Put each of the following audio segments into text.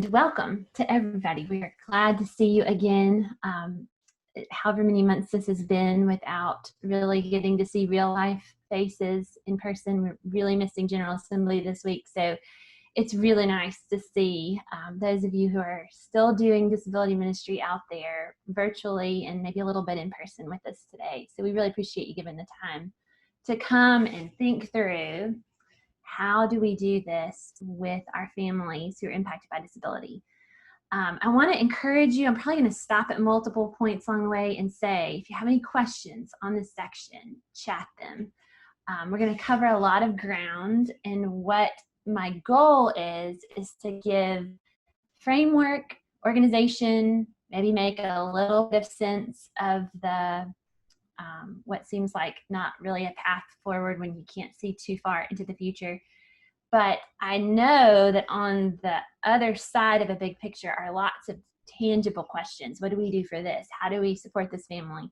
Welcome to everybody. We are glad to see you again. However many months this has been without really getting to see real life faces in person. We're really missing General Assembly this week, so it's really nice to see those of you who are still doing disability ministry out there virtually and maybe a little bit in person with us today. So we really appreciate you giving the time to come and think through how do we do this with our families who are impacted by disability. I want to encourage you, I'm probably going to stop at multiple points along the way and say, if you have any questions on this section, chat them. We're going to cover a lot of ground, and what my goal is to give framework, organization, maybe make a little bit of sense of the what seems like not really a path forward when you can't see too far into the future. But I know that on the other side of a big picture are lots of tangible questions. What do we do for this? How do we support this family?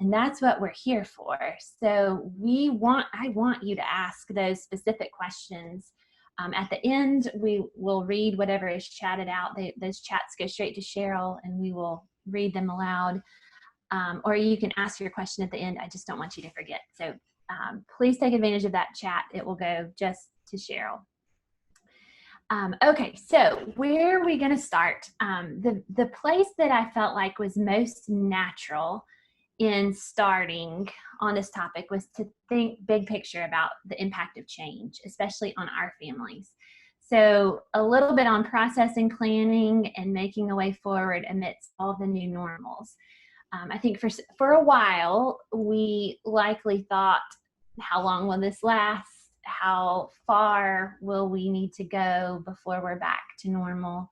And that's what we're here for. So I want you to ask those specific questions. At the end, we will read whatever is chatted out. Those chats go straight to Cheryl, and we will read them aloud. Or you can ask your question at the end. I just don't want you to forget. So please take advantage of that chat. It will go just to Cheryl. Okay, so where are we going to start? The place that I felt like was most natural in starting on this topic was to think big picture about the impact of change, especially on our families. So a little bit on processing, planning, and making a way forward amidst all the new normals. I think for a while, we likely thought, how long will this last? How far will we need to go before we're back to normal?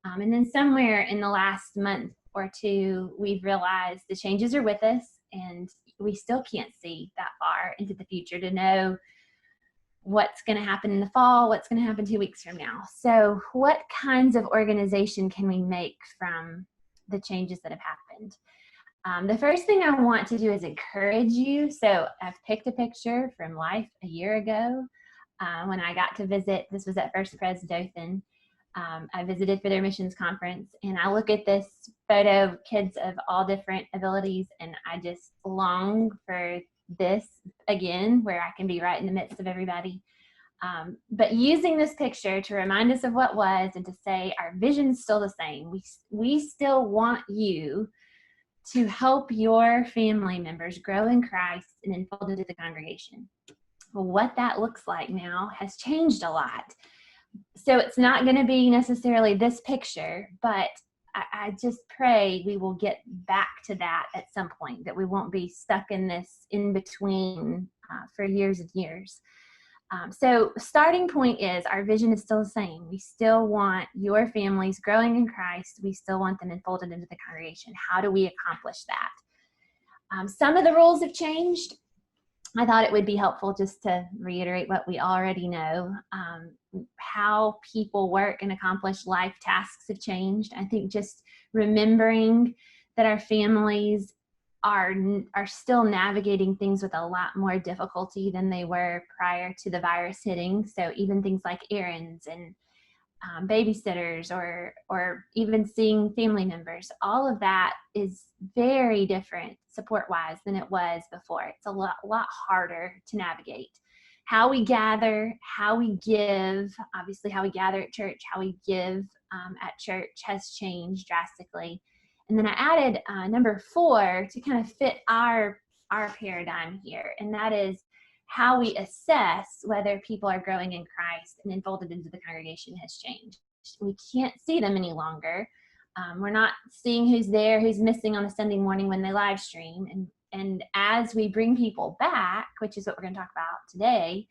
And then somewhere in the last month or two, we've realized the changes are with us, and we still can't see that far into the future to know what's going to happen in the fall, what's going to happen 2 weeks from now. So what kinds of organization can we make from the changes that have happened? The first thing I want to do is encourage you. So I've picked a picture from life a year ago when I got to visit. This was at First Pres Dothan. I visited for their missions conference, and I look at this photo of kids of all different abilities, and I just long for this again, where I can be right in the midst of everybody. But using this picture to remind us of what was, and to say our vision's still the same. We still want you to help your family members grow in Christ and enfold into the congregation. Well, what that looks like now has changed a lot. So it's not going to be necessarily this picture, but I just pray we will get back to that at some point, that we won't be stuck in this in between for years and years. So starting point is our vision is still the same. We still want your families growing in Christ. We still want them enfolded into the congregation. How do we accomplish that? Some of the rules have changed. I thought it would be helpful just to reiterate what we already know. How people work and accomplish life tasks have changed. I think just remembering that our families are still navigating things with a lot more difficulty than they were prior to the virus hitting. So even things like errands and babysitters or even seeing family members, all of that is very different support-wise than it was before. It's a lot harder to navigate. How we gather, how we give, obviously how we gather at church, how we give at church has changed drastically. And then I added number 4 to kind of fit our paradigm here, and that is how we assess whether people are growing in Christ and enfolded into the congregation has changed. We can't see them any longer. We're not seeing who's there, who's missing on a Sunday morning when they live stream. And as we bring people back, which is what we're going to talk about today,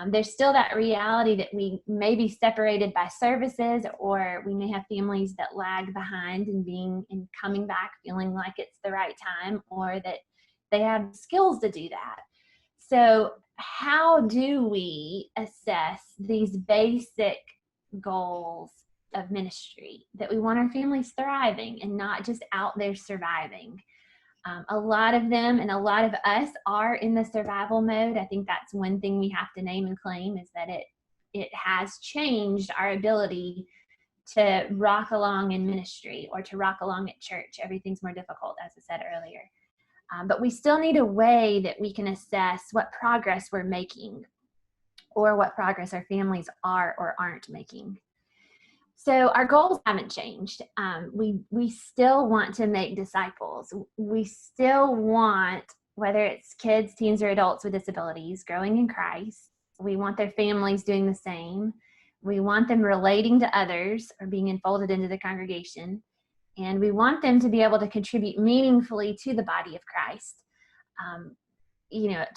there's still that reality that we may be separated by services, or we may have families that lag behind in coming back feeling like it's the right time, or that they have skills to do that. So how do we assess these basic goals of ministry, that we want our families thriving and not just out there surviving? A lot of them and a lot of us are in the survival mode. I think that's one thing we have to name and claim, is that it has changed our ability to rock along in ministry or to rock along at church. Everything's more difficult, as I said earlier. But we still need a way that we can assess what progress we're making or what progress our families are or aren't making. So our goals haven't changed. We still want to make disciples. We still want, whether it's kids, teens, or adults with disabilities, growing in Christ. We want their families doing the same. We want them relating to others or being enfolded into the congregation. And we want them to be able to contribute meaningfully to the body of Christ.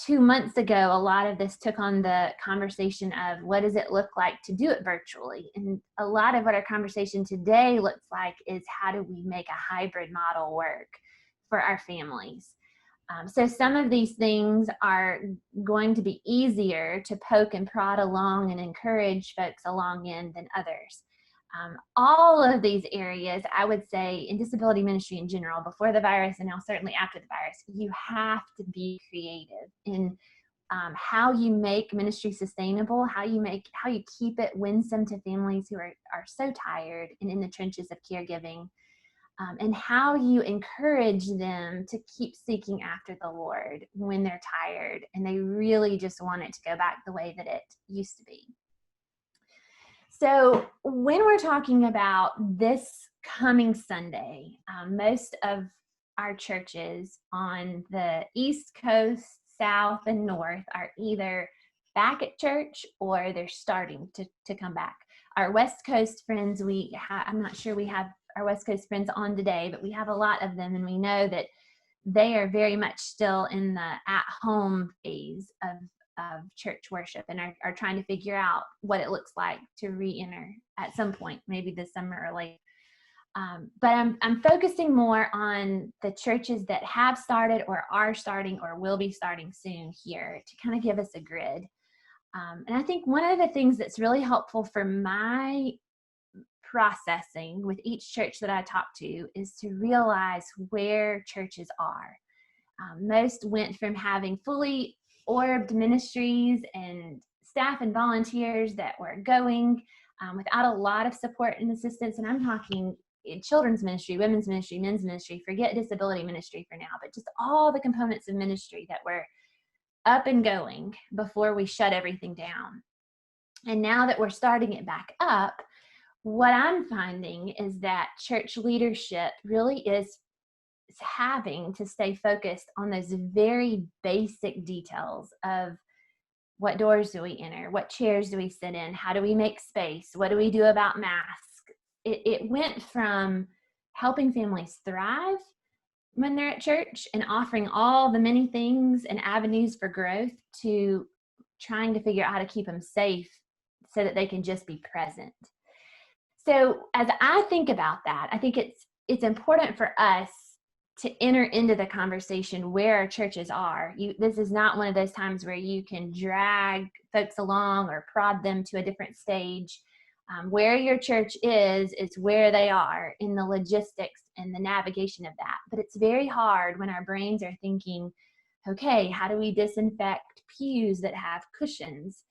2 months ago, a lot of this took on the conversation of what does it look like to do it virtually? And a lot of what our conversation today looks like is how do we make a hybrid model work for our families? So some of these things are going to be easier to poke and prod along and encourage folks along in than others. All of these areas, I would say, in disability ministry in general, before the virus and now certainly after the virus, you have to be creative in how you make ministry sustainable, how you keep it winsome to families who are so tired and in the trenches of caregiving, and how you encourage them to keep seeking after the Lord when they're tired and they really just want it to go back the way that it used to be. So when we're talking about this coming Sunday, most of our churches on the East Coast, South, and North are either back at church or they're starting to come back. Our West Coast friends, I'm not sure we have our West Coast friends on today, but we have a lot of them, and we know that they are very much still in the at-home phase of church worship and are trying to figure out what it looks like to re-enter at some point, maybe this summer or late. But I'm focusing more on the churches that have started or are starting or will be starting soon here to kind of give us a grid. And I think one of the things that's really helpful for my processing with each church that I talk to is to realize where churches are. Most went from having fully orbed ministries and staff and volunteers that were going without a lot of support and assistance. And I'm talking children's ministry, women's ministry, men's ministry, forget disability ministry for now, but just all the components of ministry that were up and going before we shut everything down. And now that we're starting it back up, what I'm finding is that church leadership really is having to stay focused on those very basic details of what doors do we enter, what chairs do we sit in, how do we make space, what do we do about masks. It went from helping families thrive when they're at church and offering all the many things and avenues for growth to trying to figure out how to keep them safe so that they can just be present. So as I think about that, I think it's important for us to enter into the conversation where our churches are. This is not one of those times where you can drag folks along or prod them to a different stage. Where your church is where they are in the logistics and the navigation of that. But it's very hard when our brains are thinking, okay, how do we disinfect pews that have cushions?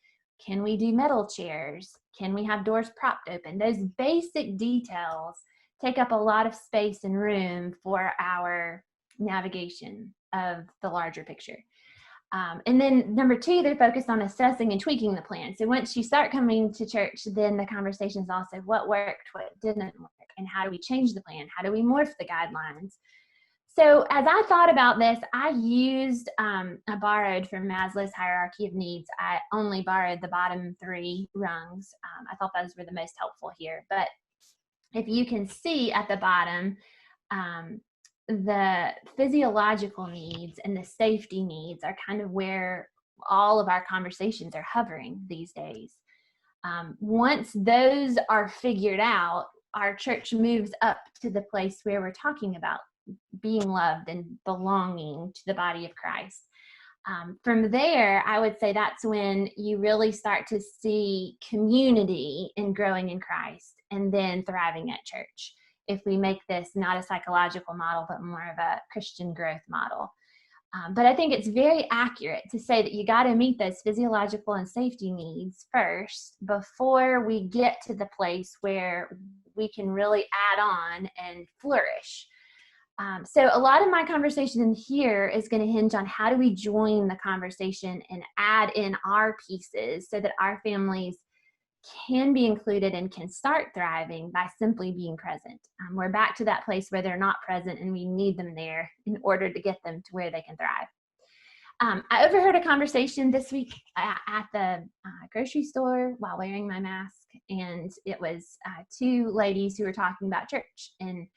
Can we do metal chairs? Can we have doors propped open? Those basic details take up a lot of space and room for our navigation of the larger picture. And then number two, they're focused on assessing and tweaking the plan. So once you start coming to church, then the conversation is also what worked, what didn't work, and how do we change the plan? How do we morph the guidelines? So as I thought about this, I borrowed from Maslow's hierarchy of needs. I only borrowed the bottom three rungs. I thought those were the most helpful here. But if you can see at the bottom, the physiological needs and the safety needs are kind of where all of our conversations are hovering these days. Once those are figured out, our church moves up to the place where we're talking about being loved and belonging to the body of Christ. From there, I would say that's when you really start to see community and growing in Christ and then thriving at church. If we make this not a psychological model, but more of a Christian growth model. But I think it's very accurate to say that you got to meet those physiological and safety needs first before we get to the place where we can really add on and flourish. So a lot of my conversation in here is going to hinge on how do we join the conversation and add in our pieces so that our families can be included and can start thriving by simply being present. We're back to that place where they're not present and we need them there in order to get them to where they can thrive. I overheard a conversation this week at the grocery store while wearing my mask, and it was two ladies who were talking about church, and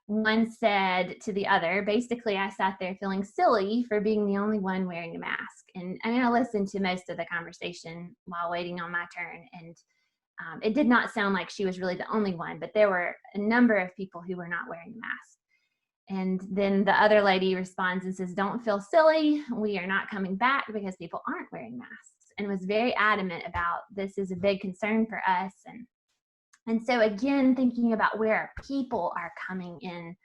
one said to the other, basically, I sat there feeling silly for being the only one wearing a mask. And I mean, I listened to most of the conversation while waiting on my turn, and it did not sound like she was really the only one, but there were a number of people who were not wearing a mask. And then the other lady responds and says, don't feel silly. We are not coming back because people aren't wearing masks, and was very adamant about this is a big concern for us. And so again, thinking about where people are coming in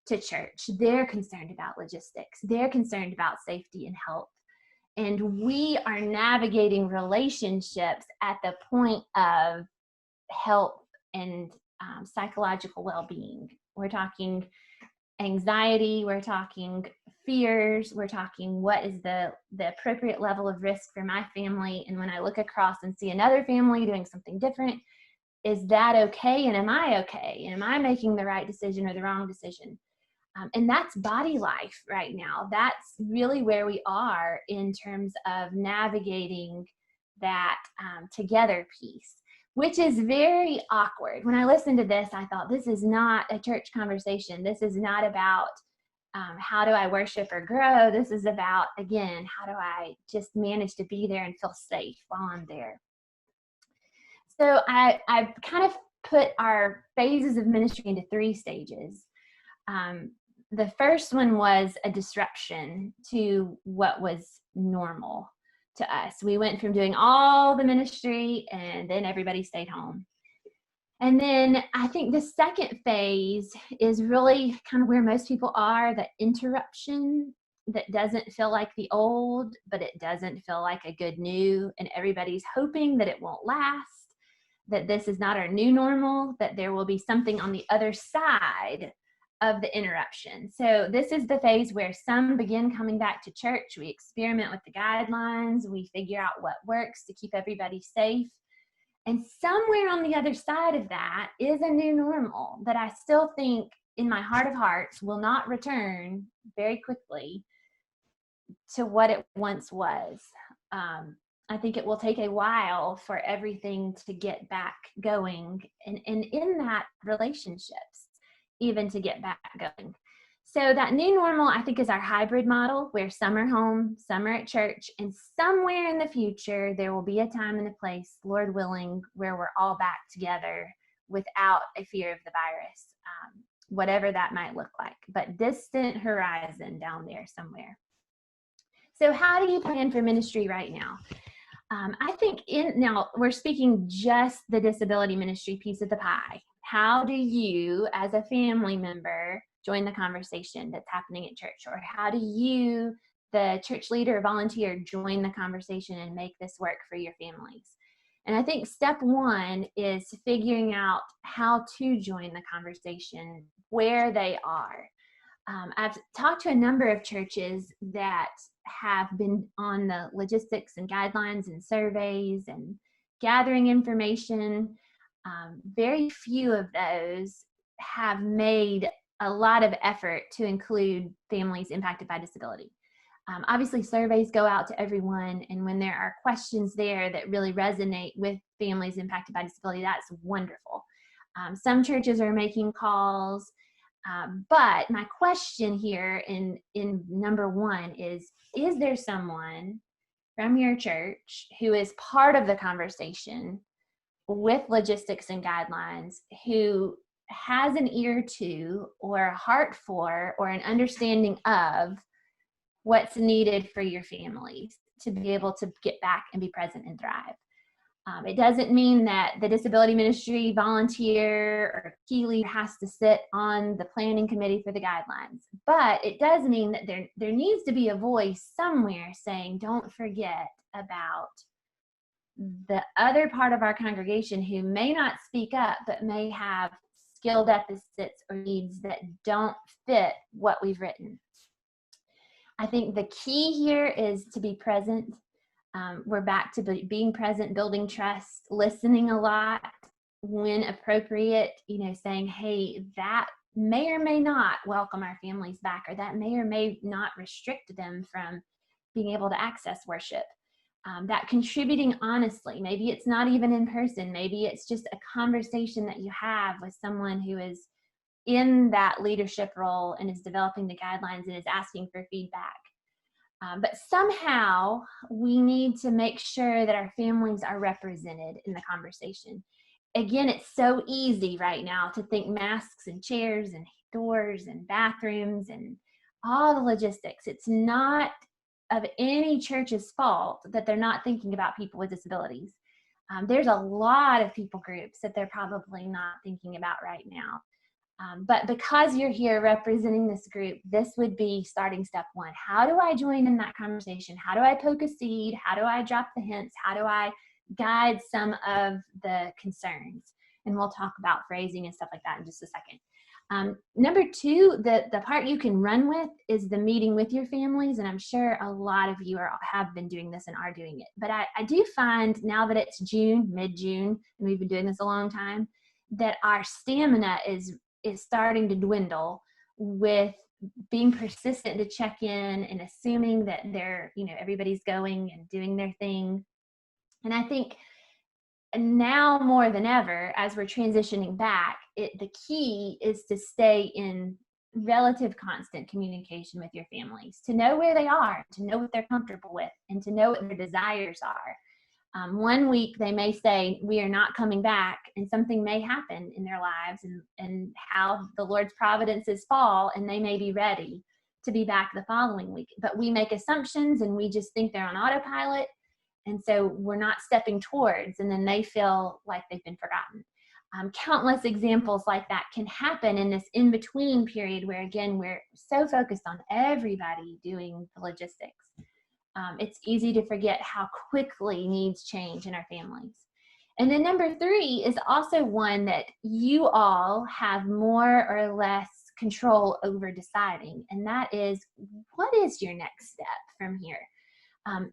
to church, they're concerned about logistics. They're concerned about safety and health. And we are navigating relationships at the point of health and psychological well-being. We're talking anxiety, we're talking fears, we're talking what is the appropriate level of risk for my family. And when I look across and see another family doing something different, is that okay? And am I okay? And am I making the right decision or the wrong decision? And that's body life right now. That's really where we are in terms of navigating that together piece, which is very awkward. When I listened to this, I thought, this is not a church conversation. This is not about how do I worship or grow. This is about, again, how do I just manage to be there and feel safe while I'm there. So I've kind of put our phases of ministry into 3 stages. The first one was a disruption to what was normal to us. We went from doing all the ministry and then everybody stayed home. And then I think the second phase is really kind of where most people are, the interruption that doesn't feel like the old, but it doesn't feel like a good new, and everybody's hoping that it won't last, that this is not our new normal, that there will be something on the other side of the interruption. So this is the phase where some begin coming back to church. We experiment with the guidelines. We figure out what works to keep everybody safe. And somewhere on the other side of that is a new normal that I still think in my heart of hearts will not return very quickly to what it once was. I think it will take a while for everything to get back going, and in that, relationships even to get back going. So that new normal, I think, is our hybrid model where some are home, some are at church, and somewhere in the future there will be a time and a place, Lord willing, where we're all back together without a fear of the virus, whatever that might look like, but distant horizon down there somewhere. So how do you plan for ministry right now? I think now we're speaking just the disability ministry piece of the pie. How do you, as a family member, join the conversation that's happening at church? Or how do you, the church leader or volunteer, join the conversation and make this work for your families? And I think step 1 is figuring out how to join the conversation where they are. I've talked to a number of churches that have been on the logistics and guidelines and surveys and gathering information. Very few of those have made a lot of effort to include families impacted by disability. Obviously, surveys go out to everyone, and when there are questions there that really resonate with families impacted by disability, that's wonderful. Some churches are making calls. But my question here in number 1 is there someone from your church who is part of the conversation with logistics and guidelines who has an ear to or a heart for or an understanding of what's needed for your families to be able to get back and be present and thrive? It doesn't mean that the disability ministry volunteer or key leader has to sit on the planning committee for the guidelines, but it does mean that there needs to be a voice somewhere saying, don't forget about the other part of our congregation who may not speak up, but may have skill deficits or needs that don't fit what we've written. I think the key here is to be present. We're back to being present, building trust, listening a lot when appropriate, saying, hey, that may or may not welcome our families back, or that may or may not restrict them from being able to access worship. That contributing honestly, maybe it's not even in person, maybe it's just a conversation that you have with someone who is in that leadership role and is developing the guidelines and is asking for feedback. But somehow we need to make sure that our families are represented in the conversation. Again, it's so easy right now to think masks and chairs and doors and bathrooms and all the logistics. It's not of any church's fault that they're not thinking about people with disabilities. There's a lot of people groups that they're probably not thinking about right now. But because you're here representing this group, this would be starting step one. How do I join in that conversation? How do I poke a seed? How do I drop the hints? How do I guide some of the concerns? And we'll talk about phrasing and stuff like that in just a second. Number two, the part you can run with is the meeting with your families. And I'm sure a lot of you have been doing this and are doing it. But I do find now that it's June, mid-June, and we've been doing this a long time, that our stamina is starting to dwindle with being persistent to check in and assuming that they're, everybody's going and doing their thing. And I think now more than ever, as we're transitioning back, the key is to stay in relative constant communication with your families, to know where they are, to know what they're comfortable with, and to know what their desires are. One week they may say, we are not coming back, and something may happen in their lives and how the Lord's providences fall, and they may be ready to be back the following week. But we make assumptions and we just think they're on autopilot. And so we're not stepping towards, and then they feel like they've been forgotten. Countless examples like that can happen in this in-between period where, again, we're so focused on everybody doing the logistics. It's easy to forget how quickly needs change in our families. And then number three is also one that you all have more or less control over deciding, and that is, what is your next step from here?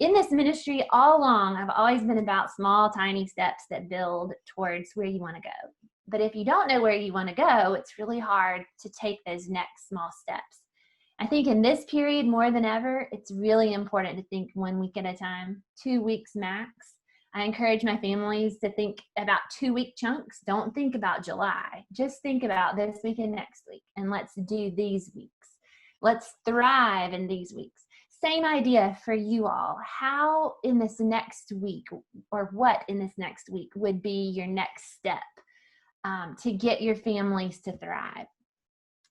In this ministry all along, I've always been about small, tiny steps that build towards where you want to go. But if you don't know where you want to go, it's really hard to take those next small steps. I think in this period, more than ever, it's really important to think 1 week at a time, 2 weeks max. I encourage my families to think about 2-week chunks. Don't think about July. Just think about this week and next week, and let's do these weeks. Let's thrive in these weeks. Same idea for you all. How in this next week, or what in this next week would be your next step to get your families to thrive?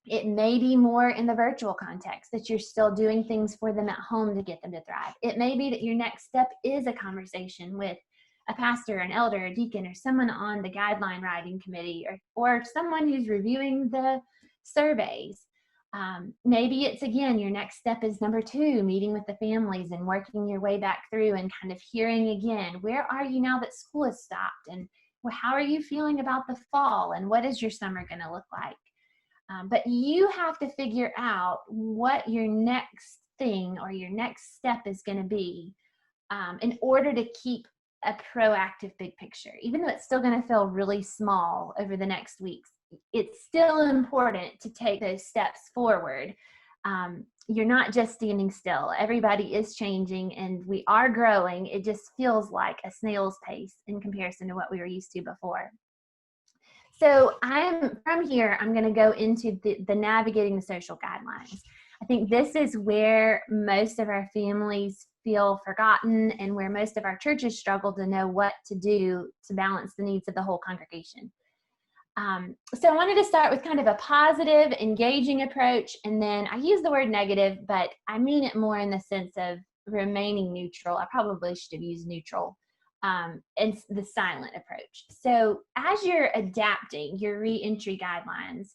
It may be more in the virtual context, that you're still doing things for them at home to get them to thrive. It may be that your next step is a conversation with a pastor, an elder, a deacon, or someone on the guideline writing committee, or someone who's reviewing the surveys. Maybe it's, again, your next step is number 2, meeting with the families and working your way back through and kind of hearing again, where are you now that school has stopped? And how are you feeling about the fall? And what is your summer going to look like? But you have to figure out what your next thing or your next step is going to be in order to keep a proactive big picture. Even though it's still going to feel really small over the next weeks, it's still important to take those steps forward. You're not just standing still. Everybody is changing and we are growing. It just feels like a snail's pace in comparison to what we were used to before. So from here, I'm going to go into the navigating the social guidelines. I think this is where most of our families feel forgotten and where most of our churches struggle to know what to do to balance the needs of the whole congregation. So I wanted to start with kind of a positive, engaging approach, and then I use the word negative, but I mean it more in the sense of remaining neutral. I probably should have used neutral. And the silent approach. So as you're adapting your re-entry guidelines,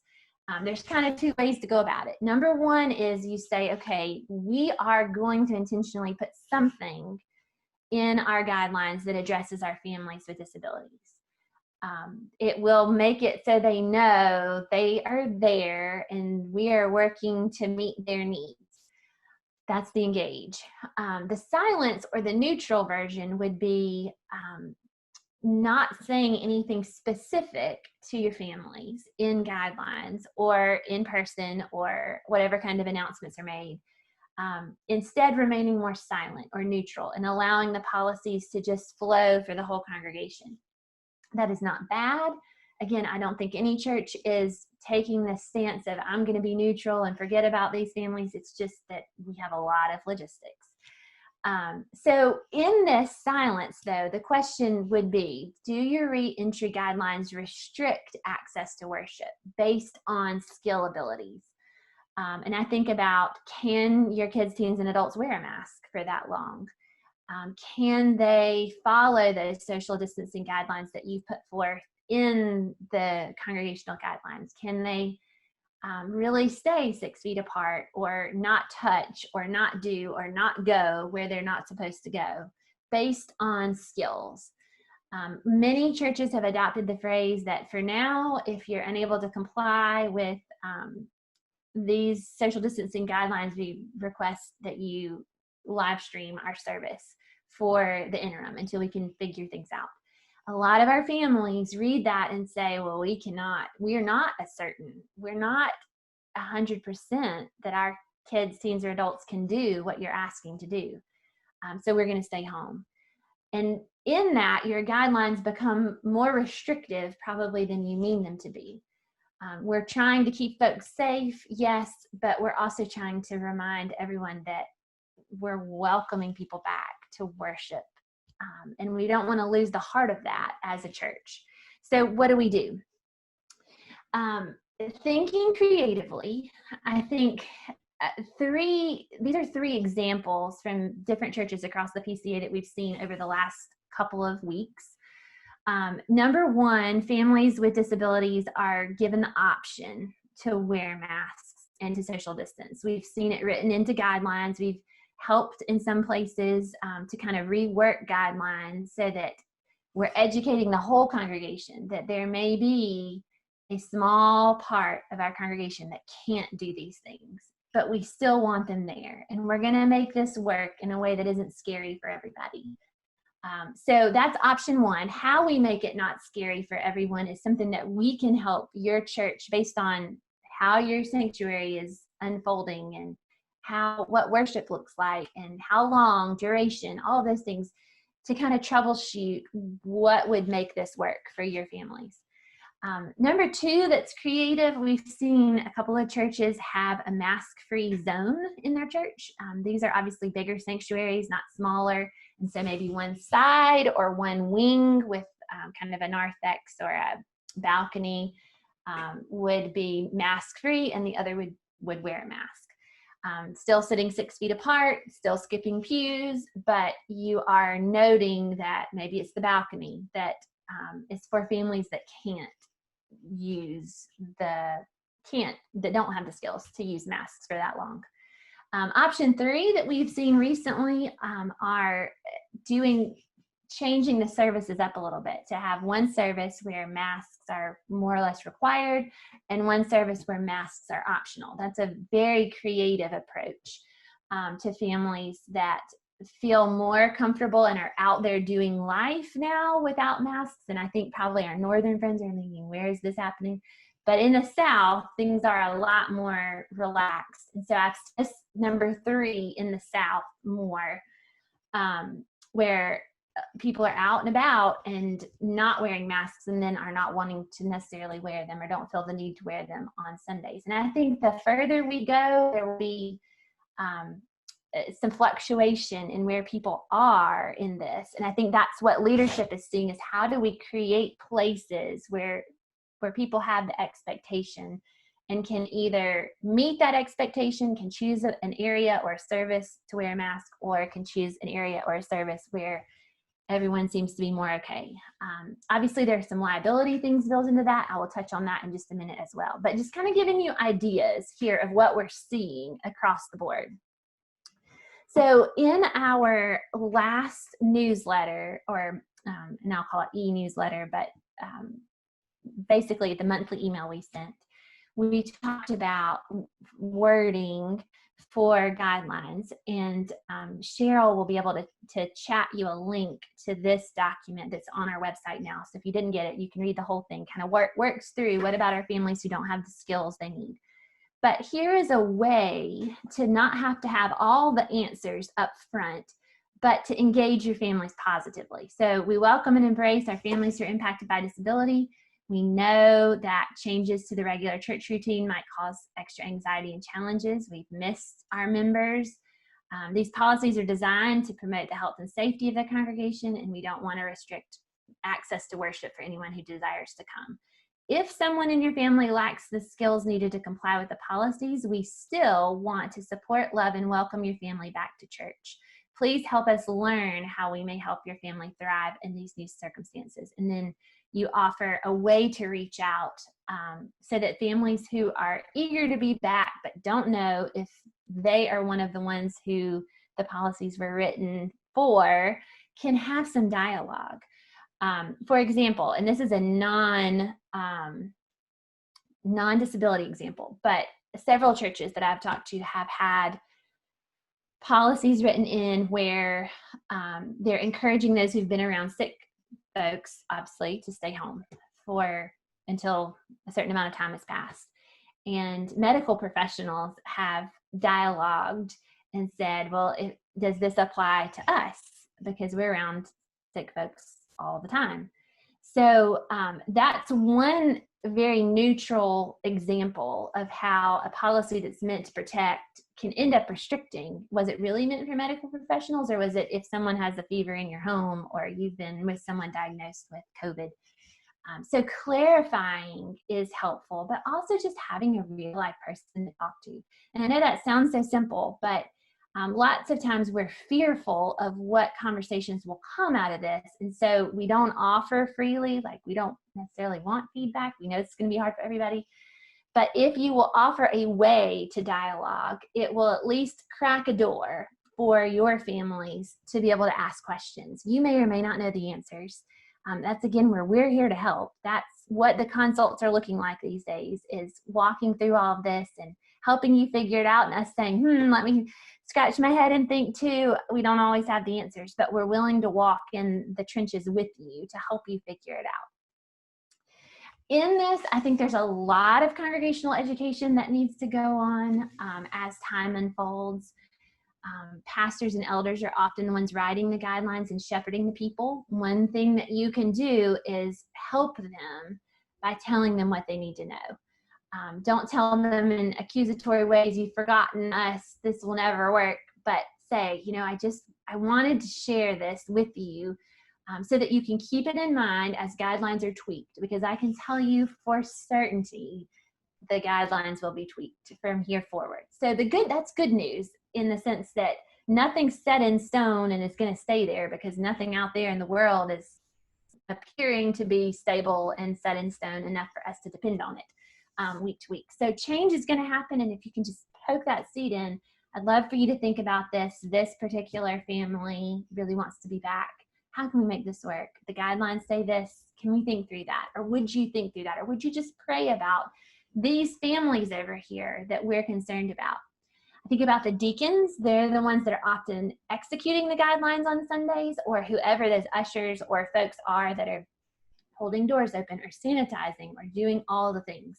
there's kind of 2 ways to go about it. Number 1 is you say, okay, we are going to intentionally put something in our guidelines that addresses our families with disabilities. It will make it so they know they are there and we are working to meet their needs. That's the engage. The silence or the neutral version would be not saying anything specific to your families in guidelines or in person or whatever kind of announcements are made. Instead, remaining more silent or neutral and allowing the policies to just flow for the whole congregation. That is not bad. Again, I don't think any church is taking this stance of I'm going to be neutral and forget about these families. It's just that we have a lot of logistics. So in this silence, though, the question would be, do your re-entry guidelines restrict access to worship based on skill abilities? And I think about, can your kids, teens, and adults wear a mask for that long? Can they follow those social distancing guidelines that you've put forth in the congregational guidelines? Can they really stay 6 feet apart, or not touch, or not do, or not go where they're not supposed to go, based on skills? Many churches have adopted the phrase that for now, if you're unable to comply with these social distancing guidelines, we request that you live stream our service for the interim until we can figure things out. A lot of our families read that and say, well, we're not 100% that our kids, teens, or adults can do what you're asking to do. So we're going to stay home. And in that, your guidelines become more restrictive probably than you mean them to be. We're trying to keep folks safe, yes, but we're also trying to remind everyone that we're welcoming people back to worship. And we don't want to lose the heart of that as a church. So what do we do? Thinking creatively, I think these are three examples from different churches across the PCA that we've seen over the last couple of weeks. Number one, families with disabilities are given the option to wear masks and to social distance. We've seen it written into guidelines. We've helped in some places to kind of rework guidelines so that we're educating the whole congregation that there may be a small part of our congregation that can't do these things, but we still want them there. And we're going to make this work in a way that isn't scary for everybody. So that's option one. How we make it not scary for everyone is something that we can help your church based on how your sanctuary is unfolding and what worship looks like and how long, duration, all of those things, to kind of troubleshoot what would make this work for your families. Number two, that's creative. We've seen a couple of churches have a mask-free zone in their church. These are obviously bigger sanctuaries, not smaller. And so maybe one side or one wing with kind of a narthex or a balcony would be mask-free, and the other would wear a mask. Still sitting 6 feet apart, still skipping pews, but you are noting that maybe it's the balcony that is for families that that don't have the skills to use masks for that long. Option three that we've seen recently are changing the services up a little bit to have one service where masks are more or less required and one service where masks are optional. That's a very creative approach to families that feel more comfortable and are out there doing life now without masks. And I think probably our northern friends are thinking, where is this happening? But in the South, things are a lot more relaxed. And so I've just number three in the South more, where people are out and about and not wearing masks and then are not wanting to necessarily wear them or don't feel the need to wear them on Sundays. And I think the further we go, there will be some fluctuation in where people are in this. And I think that's what leadership is seeing, is how do we create places where people have the expectation and can either meet that expectation, can choose an area or a service to wear a mask, or can choose an area or a service where everyone seems to be more okay. Obviously, there are some liability things built into that. I will touch on that in just a minute as well. But just kind of giving you ideas here of what we're seeing across the board. So in our last newsletter, or and I'll call it e-newsletter, but basically the monthly email we sent, we talked about wording for guidelines, and Cheryl will be able to chat you a link to this document that's on our website now. So if you didn't get it, you can read the whole thing, kind of works through what about our families who don't have the skills they need. But here is a way to not have to have all the answers up front, but to engage your families positively. So we welcome and embrace our families who are impacted by disability. We know that changes to the regular church routine might cause extra anxiety and challenges. We've missed our members. These policies are designed to promote the health and safety of the congregation, and we don't want to restrict access to worship for anyone who desires to come. If someone in your family lacks the skills needed to comply with the policies, we still want to support, love, and welcome your family back to church. Please help us learn how we may help your family thrive in these new circumstances. And then you offer a way to reach out so that families who are eager to be back but don't know if they are one of the ones who the policies were written for can have some dialogue. For example, and this is a non-disability example, but several churches that I've talked to have had policies written in where they're encouraging those who've been around sick folks, obviously, to stay home until a certain amount of time has passed. And medical professionals have dialogued and said, well, does this apply to us? Because we're around sick folks all the time. So that's one very neutral example of how a policy that's meant to protect can end up restricting. Was it really meant for medical professionals, or was it if someone has a fever in your home or you've been with someone diagnosed with COVID? So clarifying is helpful, but also just having a real life person to talk to. And I know that sounds so simple, but lots of times we're fearful of what conversations will come out of this. And so we don't offer freely, like we don't necessarily want feedback. We know it's going to be hard for everybody. But if you will offer a way to dialogue, it will at least crack a door for your families to be able to ask questions. You may or may not know the answers. That's again where we're here to help. That's what the consults are looking like these days, is walking through all of this and helping you figure it out, and us saying, let me scratch my head and think too. We don't always have the answers, but we're willing to walk in the trenches with you to help you figure it out. In this, I think there's a lot of congregational education that needs to go on as time unfolds. Pastors and elders are often the ones writing the guidelines and shepherding the people. One thing that you can do is help them by telling them what they need to know. Don't tell them in accusatory ways, you've forgotten us, this will never work, but say, I wanted to share this with you so that you can keep it in mind as guidelines are tweaked, because I can tell you for certainty the guidelines will be tweaked from here forward. So that's good news in the sense that nothing's set in stone and it's going to stay there, because nothing out there in the world is appearing to be stable and set in stone enough for us to depend on it week to week. So change is going to happen, and if you can just poke that seed in, I'd love for you to think about this. This particular family really wants to be back. How can we make this work? The guidelines say this. Can we think through that? Or would you think through that? Or would you just pray about these families over here that we're concerned about? I think about the deacons. They're the ones that are often executing the guidelines on Sundays, or whoever those ushers or folks are that are holding doors open or sanitizing or doing all the things.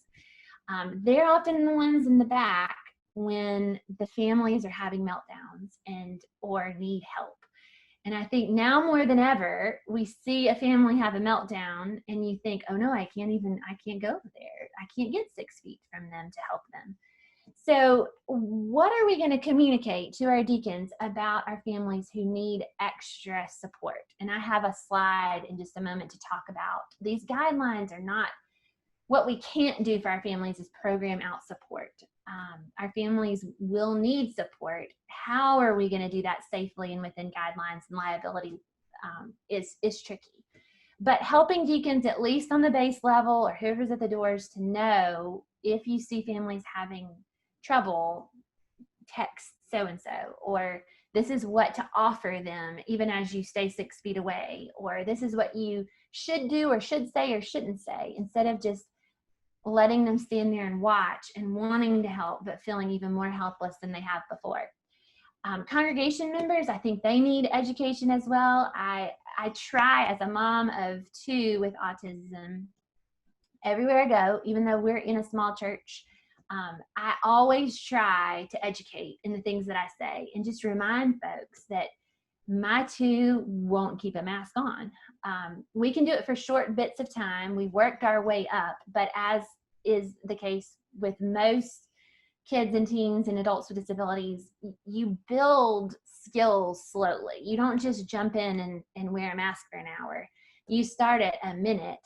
They're often the ones in the back when the families are having meltdowns or need help. And I think now more than ever, we see a family have a meltdown and you think, oh no, I can't go over there. I can't get 6 feet from them to help them. So what are we going to communicate to our deacons about our families who need extra support? And I have a slide in just a moment to talk about. These guidelines are not, what we can't do for our families is program out support. Our families will need support. How are we going to do that safely and within guidelines and liability is tricky. But helping deacons, at least on the base level or whoever's at the doors, to know if you see families having trouble, text so-and-so, or this is what to offer them even as you stay 6 feet away, or this is what you should do or should say or shouldn't say, instead of just letting them stand there and watch and wanting to help but feeling even more helpless than they have before. Congregation members, I think they need education as well. I try, as a mom of 2 with autism, everywhere I go, even though we're in a small church, I always try to educate in the things that I say and just remind folks that my 2 won't keep a mask on. We can do it for short bits of time. We worked our way up, but as is the case with most kids and teens and adults with disabilities, you build skills slowly. You don't just jump in and wear a mask for an hour. You start at a minute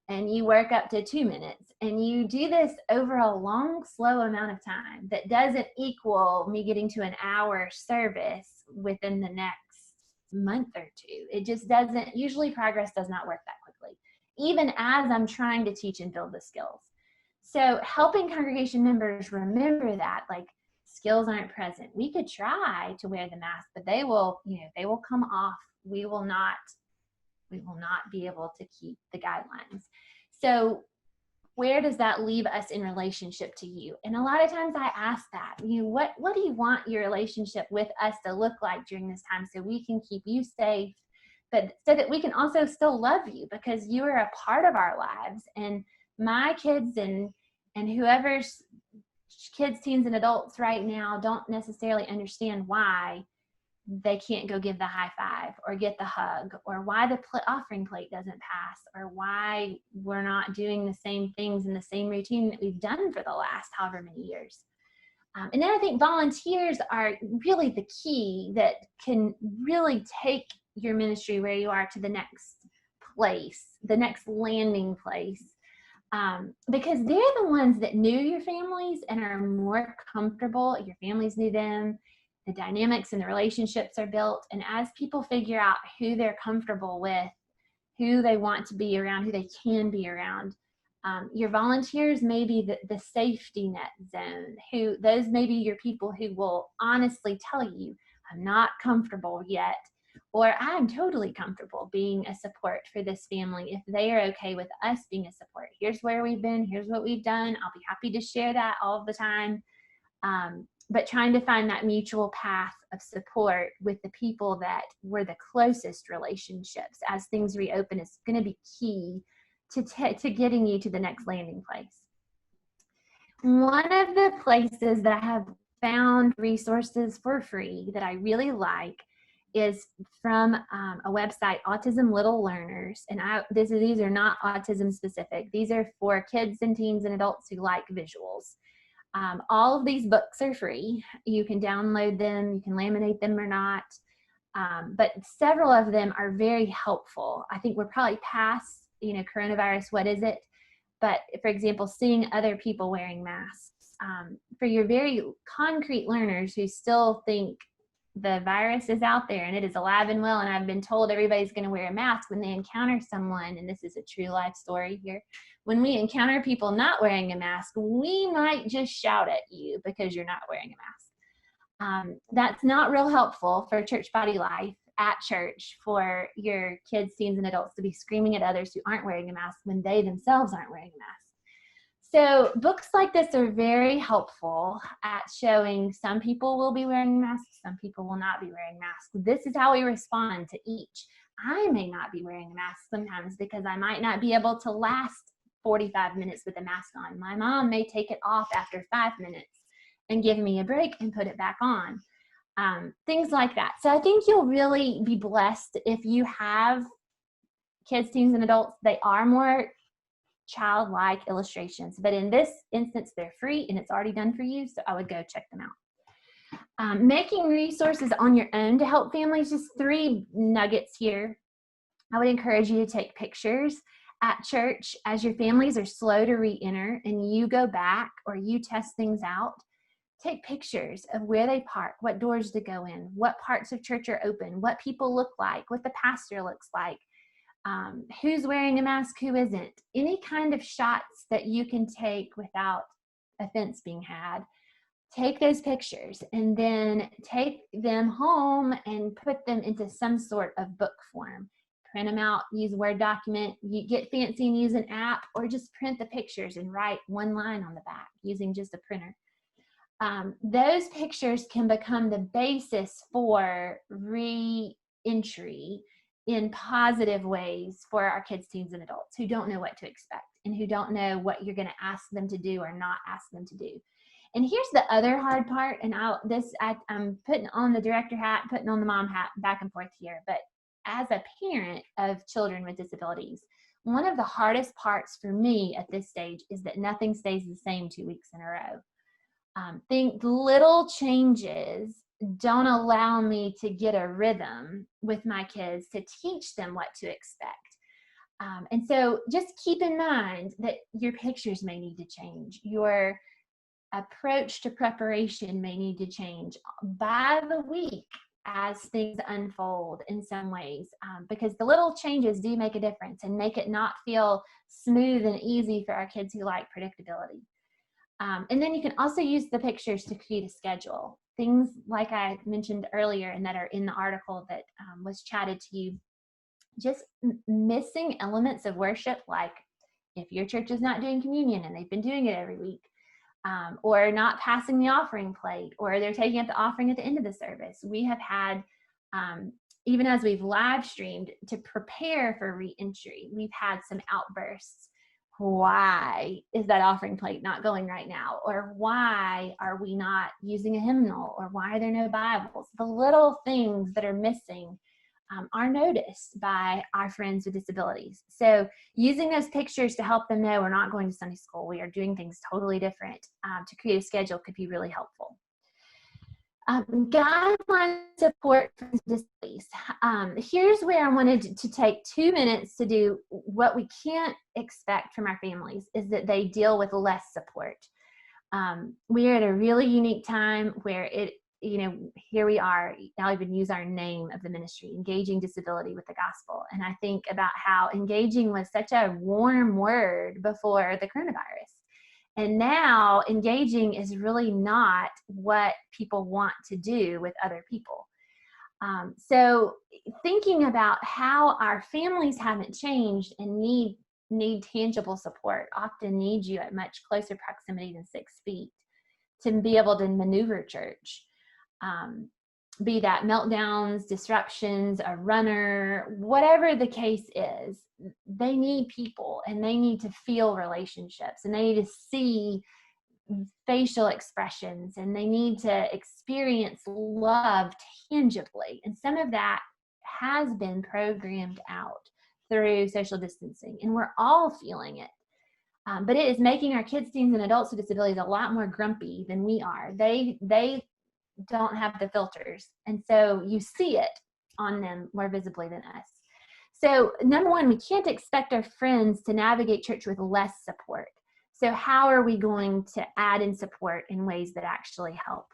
and you work up to 2 minutes, and you do this over a long, slow amount of time that doesn't equal me getting to an hour service within the next month or 2. It just doesn't. Usually progress does not work that quickly, even as I'm trying to teach and build the skills. So helping congregation members remember that, like, skills aren't present. We could try to wear the mask, but they will come off. We will not be able to keep the guidelines. So where does that leave us in relationship to you? And a lot of times I ask that, what do you want your relationship with us to look like during this time, so we can keep you safe, but so that we can also still love you, because you are a part of our lives. And my kids and whoever's kids, teens, and adults right now don't necessarily understand why they can't go give the high five or get the hug, or why the offering plate doesn't pass, or why we're not doing the same things in the same routine that we've done for the last however many years. And then I think volunteers are really the key that can really take your ministry where you are to the next place, the next landing place. Because they're the ones that knew your families and are more comfortable. Your families knew them. The dynamics and the relationships are built. And as people figure out who they're comfortable with, who they want to be around, who they can be around, your volunteers may be the safety net zone. Those may be your people who will honestly tell you, I'm not comfortable yet, or I'm totally comfortable being a support for this family if they are okay with us being a support. Here's where we've been, here's what we've done. I'll be happy to share that all the time. But trying to find that mutual path of support with the people that were the closest relationships as things reopen is going to be key to getting you to the next landing place. One of the places that I have found resources for free that I really like is from a website, Autism Little Learners. And these are not autism specific. These are for kids and teens and adults who like visuals. All of these books are free. You can download them, you can laminate them or not. But several of them are very helpful. I think we're probably past, coronavirus, what is it? But for example, seeing other people wearing masks. For your very concrete learners who still think the virus is out there and it is alive and well, and I've been told everybody's going to wear a mask, when they encounter someone, and this is a true life story here, when we encounter people not wearing a mask, we might just shout at you because you're not wearing a mask. That's not real helpful for church body life at church, for your kids, teens, and adults to be screaming at others who aren't wearing a mask when they themselves aren't wearing a mask. So books like this are very helpful at showing some people will be wearing masks, some people will not be wearing masks. This is how we respond to each. I may not be wearing a mask sometimes because I might not be able to last 45 minutes with a mask on. My mom may take it off after 5 minutes and give me a break and put it back on. Things like that. So I think you'll really be blessed if you have kids, teens, and adults. They are more childlike illustrations, but in this instance they're free and it's already done for you, so I would go check them out. Making resources on your own to help families, just 3 nuggets here. I would encourage you to take pictures at church as your families are slow to re-enter and you go back or you test things out. Take pictures of where they park, what doors to go in, what parts of church are open, what people look like, what the pastor looks like, who's wearing a mask, who isn't. Any kind of shots that you can take without offense being had take those pictures and then take them home and put them into some sort of book form. Print them out, use a Word document, you get fancy and use an app, or just print the pictures and write one line on the back using just a printer. Those pictures can become the basis for re-entry in positive ways for our kids, teens, and adults who don't know what to expect and who don't know what you're going to ask them to do or not ask them to do. And here's the other hard part, and I'm putting on the director hat, putting on the mom hat, back and forth here, but as a parent of children with disabilities, one of the hardest parts for me at this stage is that nothing stays the same 2 weeks in a row. Think little changes don't allow me to get a rhythm with my kids to teach them what to expect. And so just keep in mind that your pictures may need to change. Your approach to preparation may need to change by the week as things unfold in some ways, because the little changes do make a difference and make it not feel smooth and easy for our kids who like predictability. And then you can also use the pictures to create a schedule. Things like I mentioned earlier and that are in the article that was chatted to you, just missing elements of worship, like if your church is not doing communion and they've been doing it every week, or not passing the offering plate, or they're taking up the offering at the end of the service. We have had, even as we've live streamed to prepare for re-entry, we've had some outbursts. Why is that offering plate not going right now? Or why are we not using a hymnal? Or why are there no Bibles? The little things that are missing are noticed by our friends with disabilities. So using those pictures to help them know we're not going to Sunday school, we are doing things totally different, to create a schedule could be really helpful. Guideline support for disabilities. Here's where I wanted to take 2 minutes to do what we can't expect from our families is that they deal with less support. We are at a really unique time where here we are, I'll even use our name of the ministry, Engaging Disability with the Gospel. And I think about how engaging was such a warm word before the coronavirus. And now engaging is really not what people want to do with other people. So thinking about how our families haven't changed and need tangible support, often need you at much closer proximity than 6 feet to be able to maneuver church. Be that meltdowns, disruptions, a runner, whatever the case is, they need people and they need to feel relationships and they need to see facial expressions and they need to experience love tangibly. And some of that has been programmed out through social distancing, and we're all feeling it. But it is making our kids, teens, and adults with disabilities a lot more grumpy than we are. They don't have the filters, and so you see it on them more visibly than us. So number one, we can't expect our friends to navigate church with less support. So how are we going to add in support in ways that actually help?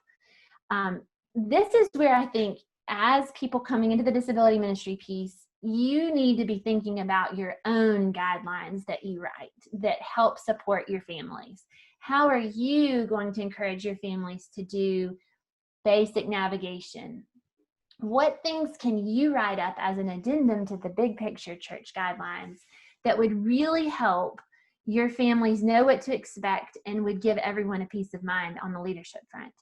This is where I think as people coming into the disability ministry piece, you need to be thinking about your own guidelines that you write that help support your families. How are you going to encourage your families to do basic navigation? What things can you write up as an addendum to the big picture church guidelines that would really help your families know what to expect and would give everyone a peace of mind on the leadership front?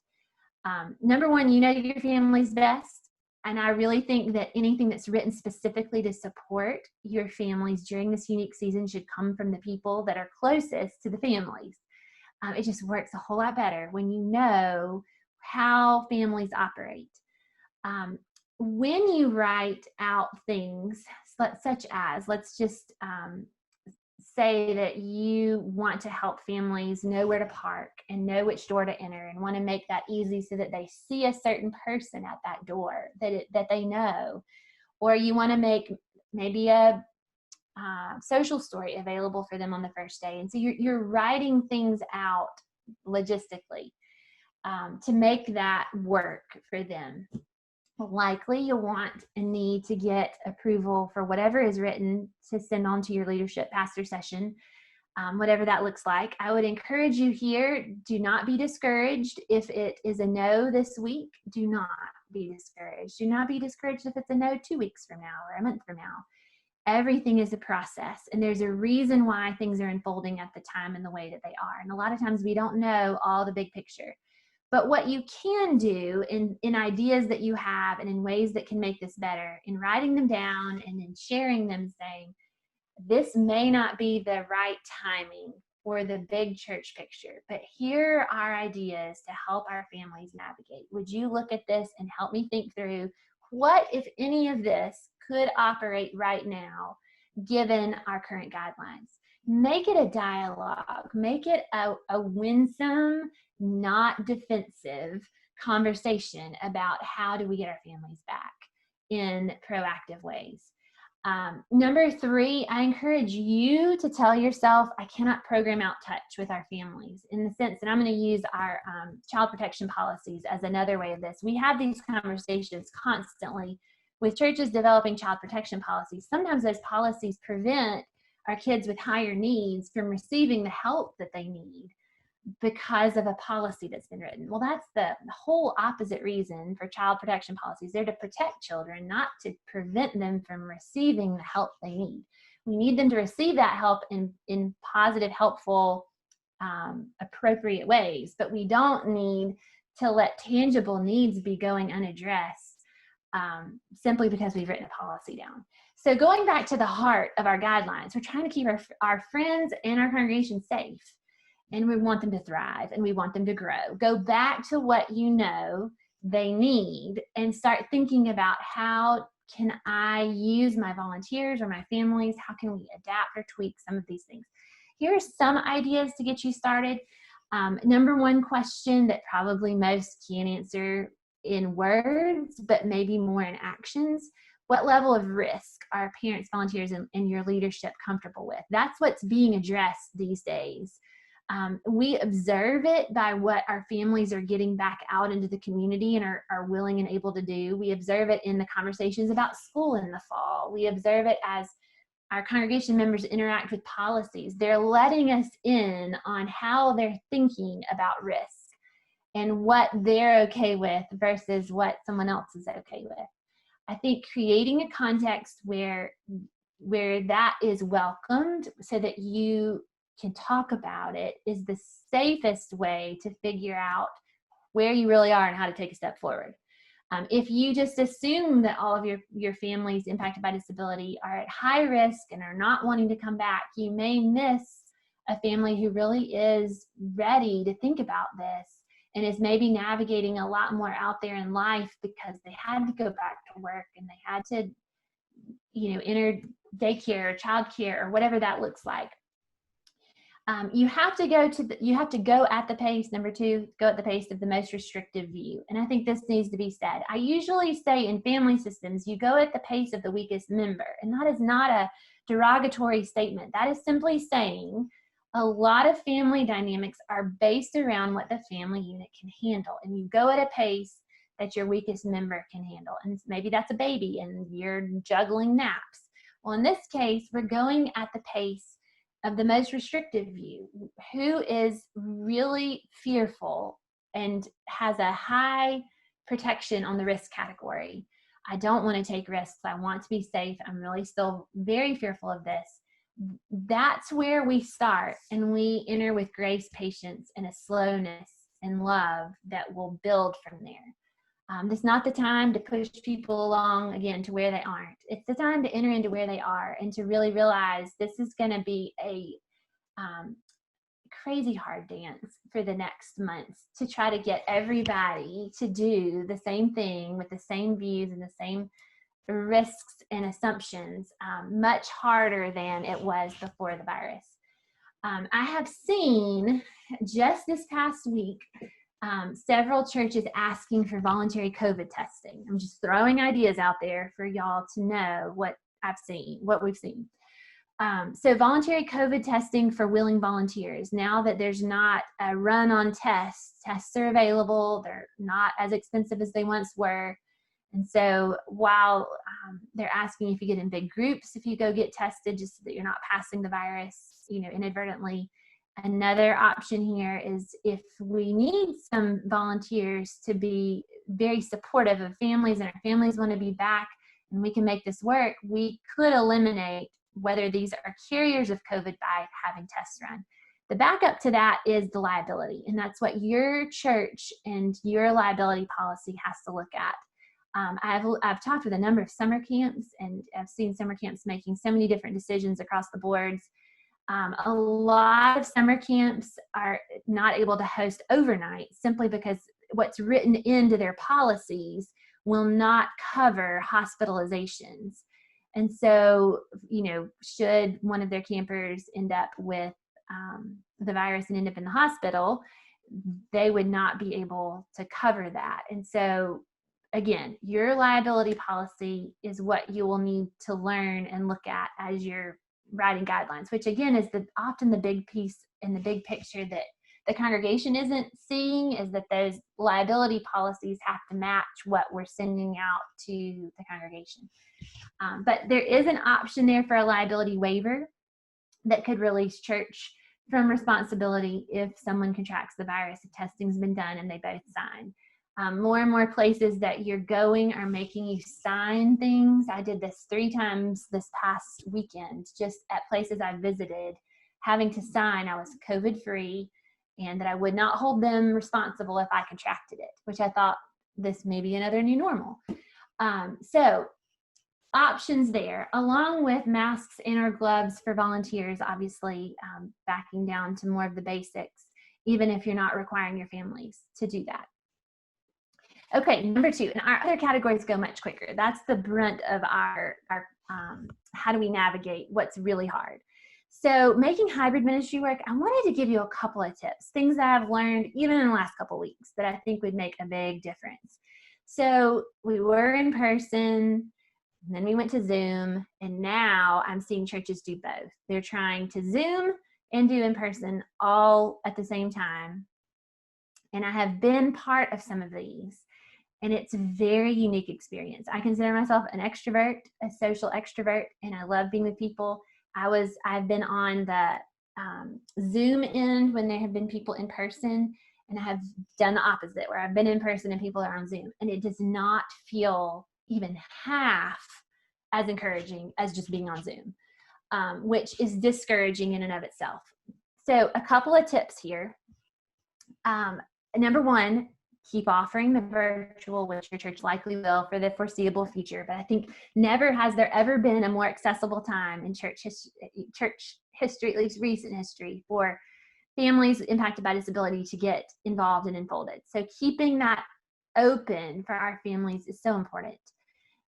Number one, you know your family's best. And I really think that anything that's written specifically to support your families during this unique season should come from the people that are closest to the families. It just works a whole lot better when you know how families operate. When you write out things such as, let's just say that you want to help families know where to park and know which door to enter and want to make that easy so that they see a certain person at that door that they know, or you want to make maybe a social story available for them on the first day. And so you're writing things out logistically to make that work for them. Likely you'll want and need to get approval for whatever is written to send on to your leadership pastor session. whatever that looks like. I would encourage you here, do not be discouraged if it is a no this week. Do not be discouraged. Do not be discouraged if it's a no 2 weeks from now or a month from now. Everything is a process, and there's a reason why things are unfolding at the time and the way that they are. And a lot of times we don't know all the big picture. But what you can do in ideas that you have and in ways that can make this better, in writing them down and in sharing them, saying, this may not be the right timing for the big church picture, but here are ideas to help our families navigate. Would you look at this and help me think through what, if any of this, could operate right now, given our current guidelines? Make it a dialogue. Make it a winsome, not defensive conversation about how do we get our families back in proactive ways. Number 3, I encourage you to tell yourself, I cannot program out touch with our families, in the sense that I'm going to use our child protection policies as another way of this. We have these conversations constantly with churches developing child protection policies. Sometimes those policies prevent our kids with higher needs from receiving the help that they need because of a policy that's been written. Well, that's the whole opposite reason for child protection policies. They're to protect children, not to prevent them from receiving the help they need. We need them to receive that help in positive, helpful, appropriate ways, but we don't need to let tangible needs be going unaddressed simply because we've written a policy down. So going back to the heart of our guidelines, we're trying to keep our friends and our congregation safe. And we want them to thrive, and we want them to grow. Go back to what you know they need and start thinking about, how can I use my volunteers or my families? How can we adapt or tweak some of these things? Here are some ideas to get you started. Number 1 question that probably most can't answer in words, but maybe more in actions. What level of risk are parents, volunteers, and your leadership comfortable with? That's what's being addressed these days. We observe it by what our families are getting back out into the community and are willing and able to do. We observe it in the conversations about school in the fall. We observe it as our congregation members interact with policies. They're letting us in on how they're thinking about risk and what they're okay with versus what someone else is okay with. I think creating a context where that is welcomed so that you can talk about it is the safest way to figure out where you really are and how to take a step forward. If you just assume that all of your families impacted by disability are at high risk and are not wanting to come back, you may miss a family who really is ready to think about this and is maybe navigating a lot more out there in life because they had to go back to work and they had to, enter daycare or childcare or whatever that looks like. You have to go at the pace. Number 2, go at the pace of the most restrictive view. And I think this needs to be said. I usually say in family systems, you go at the pace of the weakest member. And that is not a derogatory statement. That is simply saying a lot of family dynamics are based around what the family unit can handle. And you go at a pace that your weakest member can handle. And maybe that's a baby and you're juggling naps. Well, in this case, we're going at the pace of the most restrictive view, who is really fearful and has a high protection on the risk category. I don't want to take risks. I want to be safe. I'm really still very fearful of this. That's where we start, and we enter with grace, patience, and a slowness and love that will build from there. This is not the time to push people along again to where they aren't. It's the time to enter into where they are and to really realize this is going to be a crazy hard dance for the next months to try to get everybody to do the same thing with the same views and the same risks and assumptions, much harder than it was before the virus. I have seen just this past week several churches asking for voluntary COVID testing. I'm just throwing ideas out there for y'all to know what we've seen. So voluntary COVID testing for willing volunteers. Now that there's not a run on tests are available. They're not as expensive as they once were. And so while they're asking if you get in big groups, if you go get tested, just so that you're not passing the virus, inadvertently. Another option here is if we need some volunteers to be very supportive of families and our families want to be back and we can make this work, we could eliminate whether these are carriers of COVID by having tests run. The backup to that is the liability, and that's what your church and your liability policy has to look at. I've talked with a number of summer camps, and I've seen summer camps making so many different decisions across the boards. A lot of summer camps are not able to host overnight simply because what's written into their policies will not cover hospitalizations. And so, should one of their campers end up with the virus and end up in the hospital, they would not be able to cover that. And so, again, your liability policy is what you will need to learn and look at as you're writing guidelines, which again is often the big piece in the big picture that the congregation isn't seeing, is that those liability policies have to match what we're sending out to the congregation. But there is an option there for a liability waiver that could release church from responsibility if someone contracts the virus, if testing's been done and they both sign. More and more places that you're going are making you sign things. I did this 3 times this past weekend, just at places I visited, having to sign I was COVID-free and that I would not hold them responsible if I contracted it, which I thought this may be another new normal. So options there, along with masks and or gloves for volunteers, obviously backing down to more of the basics, even if you're not requiring your families to do that. Okay, number 2, and our other categories go much quicker. That's the brunt of our how do we navigate what's really hard. So making hybrid ministry work, I wanted to give you a couple of tips, things that I've learned even in the last couple of weeks that I think would make a big difference. So we were in person, and then we went to Zoom, and now I'm seeing churches do both. They're trying to Zoom and do in person all at the same time. And I have been part of some of these, and it's a very unique experience. I consider myself an extrovert, a social extrovert, and I love being with people. I've been on the Zoom end when there have been people in person, and I have done the opposite, where I've been in person and people are on Zoom, and it does not feel even half as encouraging as just being on Zoom, which is discouraging in and of itself. So a couple of tips here. Number 1, keep offering the virtual, which your church likely will for the foreseeable future. But I think never has there ever been a more accessible time in church history, at least recent history, for families impacted by disability to get involved and enfolded. So keeping that open for our families is so important.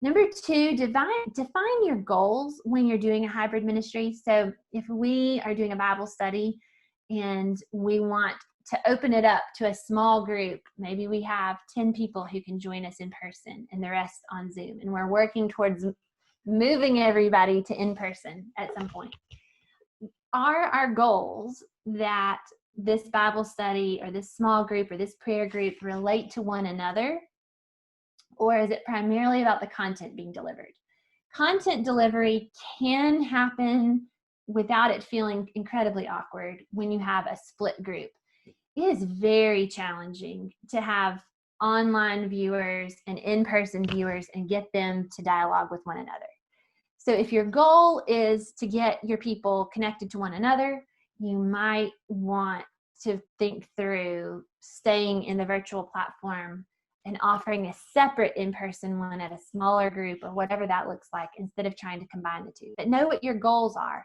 Number 2, define your goals when you're doing a hybrid ministry. So if we are doing a Bible study and we want to open it up to a small group, maybe we have 10 people who can join us in person and the rest on Zoom, and we're working towards moving everybody to in person at some point. Are our goals that this Bible study or this small group or this prayer group relate to one another? Or is it primarily about the content being delivered? Content delivery can happen without it feeling incredibly awkward when you have a split group. It is very challenging to have online viewers and in-person viewers and get them to dialogue with one another. So if your goal is to get your people connected to one another, you might want to think through staying in the virtual platform and offering a separate in-person one at a smaller group or whatever that looks like, instead of trying to combine the two. But know what your goals are.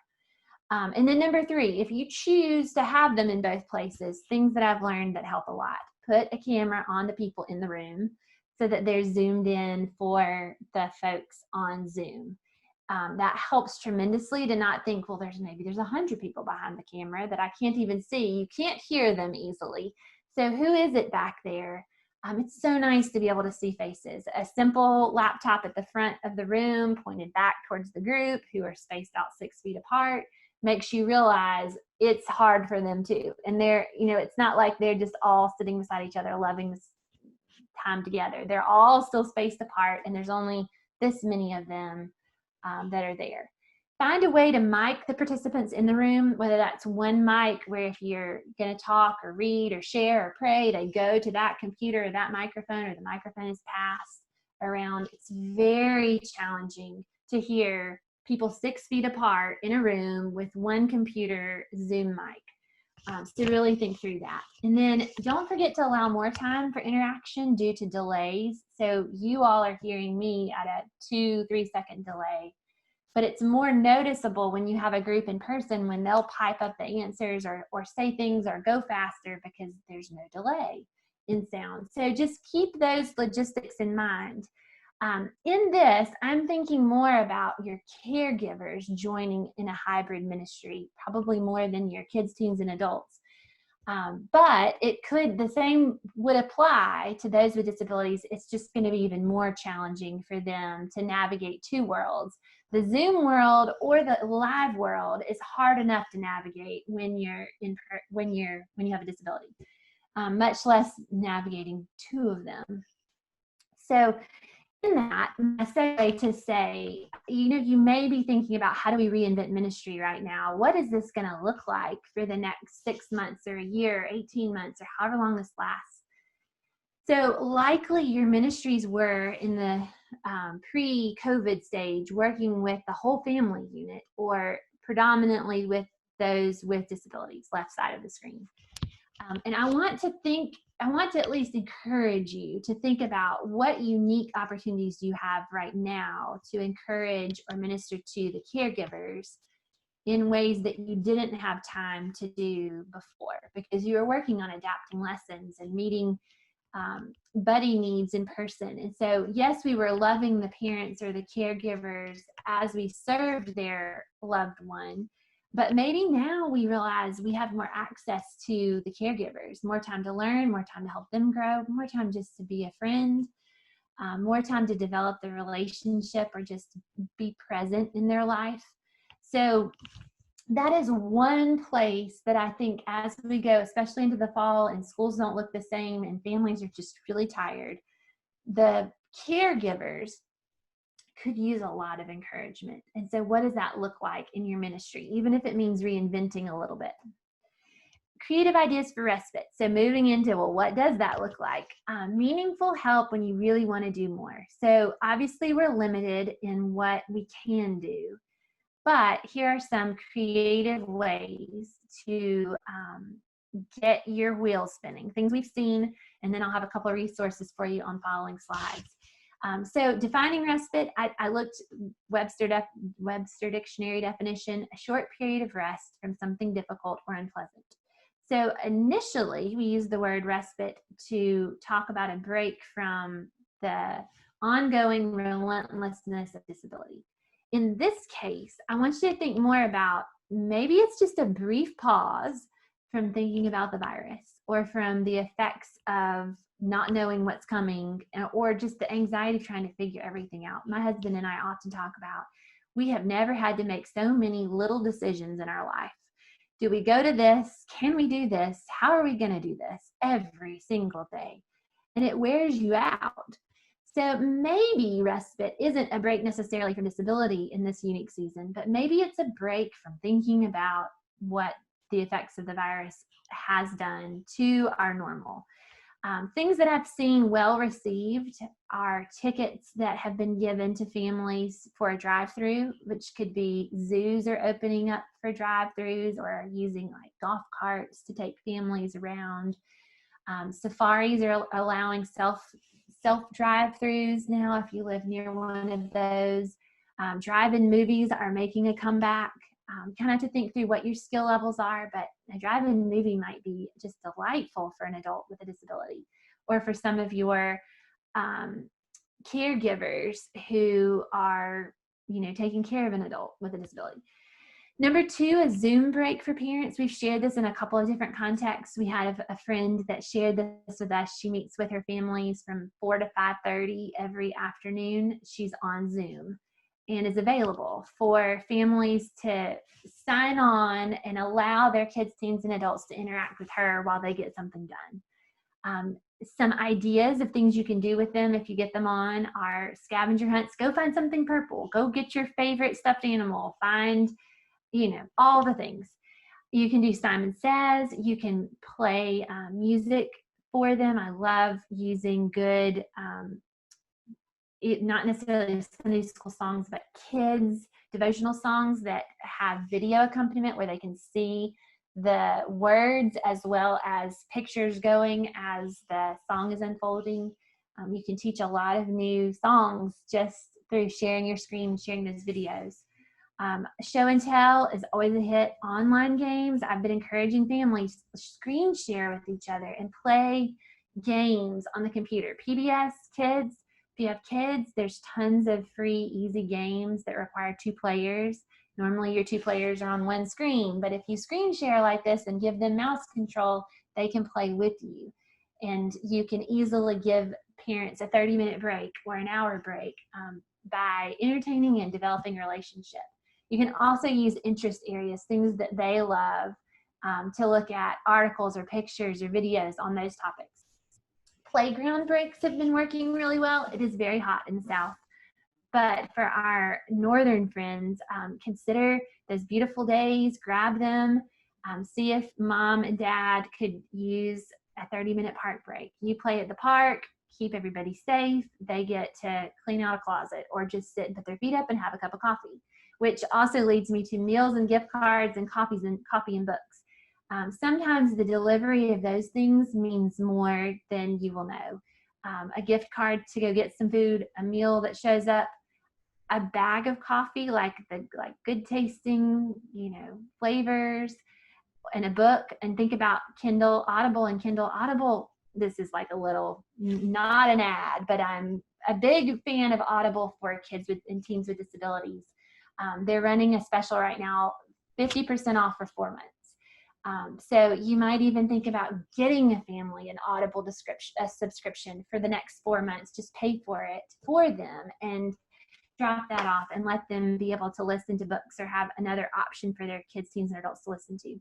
And then number 3, if you choose to have them in both places, things that I've learned that help a lot. Put a camera on the people in the room so that they're zoomed in for the folks on Zoom. That helps tremendously to not think, well, there's 100 people behind the camera that I can't even see. You can't hear them easily. So who is it back there? It's so nice to be able to see faces. A simple laptop at the front of the room pointed back towards the group who are spaced out 6 feet apart makes you realize it's hard for them too. And they're, it's not like they're just all sitting beside each other loving time together. They're all still spaced apart, and there's only this many of them that are there. Find a way to mic the participants in the room, whether that's one mic where if you're going to talk or read or share or pray, they go to that computer or that microphone, or the microphone is passed around. It's very challenging to hear people 6 feet apart in a room with one computer Zoom mic. So really think through that. And then don't forget to allow more time for interaction due to delays. So you all are hearing me at a 2-3 second delay, but it's more noticeable when you have a group in person when they'll pipe up the answers or say things or go faster because there's no delay in sound. So just keep those logistics in mind. In this, I'm thinking more about your caregivers joining in a hybrid ministry, probably more than your kids, teens, and adults. But the same would apply to those with disabilities. It's just going to be even more challenging for them to navigate 2 worlds. The Zoom world or the live world is hard enough to navigate when you have a disability, much less navigating 2 of them. So in that, my segue to say, you may be thinking about, how do we reinvent ministry right now? What is this going to look like for the next 6 months or a year, 18 months, or however long this lasts? So likely your ministries were in the pre-COVID stage, working with the whole family unit, or predominantly with those with disabilities, left side of the screen. And I want to at least encourage you to think about what unique opportunities do you have right now to encourage or minister to the caregivers in ways that you didn't have time to do before, because you were working on adapting lessons and meeting buddy needs in person. And so, yes, we were loving the parents or the caregivers as we served their loved one, but maybe now we realize we have more access to the caregivers, more time to learn, more time to help them grow, more time just to be a friend, more time to develop the relationship or just be present in their life. So that is one place that I think as we go, especially into the fall and schools don't look the same and families are just really tired, the caregivers could use a lot of encouragement. And so what does that look like in your ministry, even if it means reinventing a little bit? Creative ideas for respite. So moving into, well, what does that look like? Meaningful help when you really want to do more. So obviously we're limited in what we can do, but here are some creative ways to get your wheels spinning, things we've seen, and then I'll have a couple of resources for you on following slides. So defining respite, I looked Webster Dictionary definition, a short period of rest from something difficult or unpleasant. So initially, we use the word respite to talk about a break from the ongoing relentlessness of disability. In this case, I want you to think more about, maybe it's just a brief pause from thinking about the virus or from the effects of not knowing what's coming, or just the anxiety of trying to figure everything out. My husband and I often talk about, we have never had to make so many little decisions in our life. Do we go to this? Can we do this? How are we going to do this? Every single day. And it wears you out. So maybe respite isn't a break necessarily from disability in this unique season, but maybe it's a break from thinking about what the effects of the virus has done to our normal. Things that I've seen well received are tickets that have been given to families for a drive-through, which could be zoos are opening up for drive-throughs or using like golf carts to take families around. Safaris are allowing self drive-throughs now if you live near one of those. Drive-in movies are making a comeback. Kind of to think through what your skill levels are, but a drive-in movie might be just delightful for an adult with a disability, or for some of your caregivers who are, taking care of an adult with a disability. Number 2, a Zoom break for parents. We've shared this in a couple of different contexts. We had a friend that shared this with us. She meets with her families from 4 to 5:30 every afternoon. She's on Zoom and is available for families to sign on and allow their kids, teens, and adults to interact with her while they get something done. some ideas of things you can do with them if you get them on are scavenger hunts. Go find something purple. Go get your favorite stuffed animal. Find, all the things. You can do Simon Says. You can play music for them. I love using good, not necessarily Sunday school songs, but kids devotional songs that have video accompaniment where they can see the words as well as pictures going as the song is unfolding. You can teach a lot of new songs just through sharing your screen, sharing those videos. Show and tell is always a hit. Online games, I've been encouraging families to screen share with each other and play games on the computer. PBS Kids, if you have kids, there's tons of free, easy games that require 2 players. Normally your 2 players are on one screen, but if you screen share like this and give them mouse control, they can play with you. And you can easily give parents a 30-minute break or an hour break by entertaining and developing a relationship. You can also use interest areas, things that they love, to look at articles or pictures or videos on those topics. Playground breaks have been working really well. It is very hot in the South. But for our northern friends, consider those beautiful days, grab them, see if mom and dad could use a 30-minute park break. You play at the park, keep everybody safe. They get to clean out a closet or just sit and put their feet up and have a cup of coffee, which also leads me to meals and gift cards and coffee and books. Sometimes the delivery of those things means more than you will know. A gift card to go get some food, a meal that shows up, a bag of coffee, like good tasting, flavors, and a book. And think about Kindle Audible and Kindle Audible. This is like a little, not an ad, but I'm a big fan of Audible for kids and teens with disabilities. They're running a special right now, 50% off for 4 months. So you might even think about getting a family an Audible subscription for the next 4 months. Just pay for it for them and drop that off and let them be able to listen to books or have another option for their kids, teens, and adults to listen to.